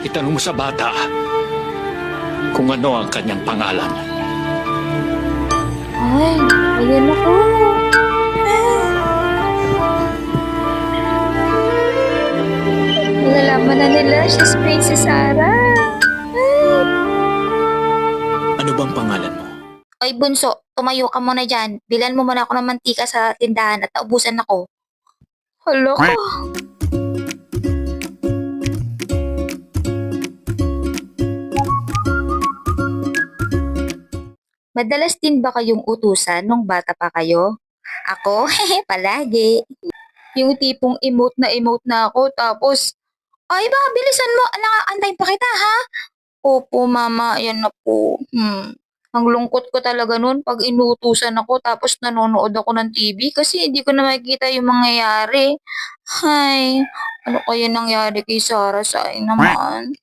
Itanong mo sa bata kung ano ang kanyang pangalan. Ay, ayan ako. Nalalaman na nila siya si Princess Sarah. Ano bang pangalan mo? Oy, bunso, tumayo ka muna dyan. Bilan mo muna ako ng mantika sa tindahan at naubusan ako. Hala ka. Madalas din ba kayong utusan nung bata pa kayo? Ako? Palagi. Yung tipong emote na ako tapos, ay ba, bilisan mo. Antayin pa kita ha? Opo, mama. Ayan na po. Ang lungkot ko talaga nun pag inutusan ako tapos nanonood ako ng TV kasi hindi ko na makikita yung mangyayari. Hay, ano kaya nangyari kay Sarah sa akin naman?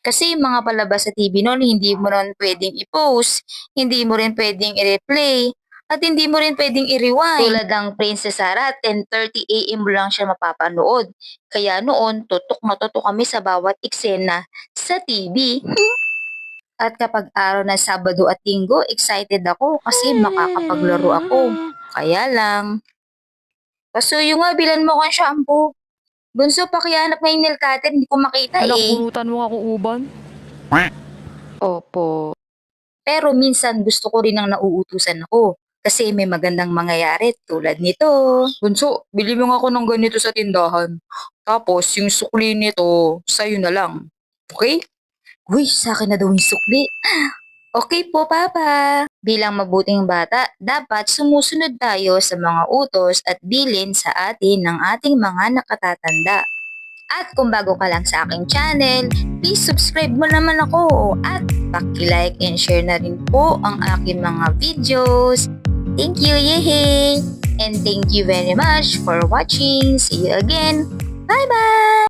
Kasi yung mga palabas sa TV noon, hindi mo rin pwedeng i-post, hindi mo rin pwedeng i-replay, at hindi mo rin pwedeng i-rewind. Tulad ng Princess Sarah, 10:30 AM mo lang siya mapapanood. Kaya noon, tutok na tutok kami sa bawat eksena sa TV. At kapag araw ng Sabado at Linggo, excited ako kasi makakapaglaro ako. Kaya lang. Pasuyo nga, bilan mo kang shampoo. Bunso, pakihanap nga yung nail cutter, hindi ko makita Anak, eh. bunutan mo ako uban. Opo. Pero minsan gusto ko rin ang nauutusan ako. Kasi may magandang mangyayari tulad nito. Bunso, bili mo nga ako ng ganito sa tindahan. Tapos yung sukli nito, sa'yo na lang. Okay? Uy, sa akin na daw yung sukli. Okay po, Papa. Bilang mabuting bata, dapat sumusunod tayo sa mga utos at bilin sa atin ng ating mga nakatatanda. At kung bago ka lang sa aking channel, please subscribe mo naman ako at paki-like and share na rin po ang aking mga videos. Thank you, yehey! And thank you very much for watching. See you again. Bye-bye!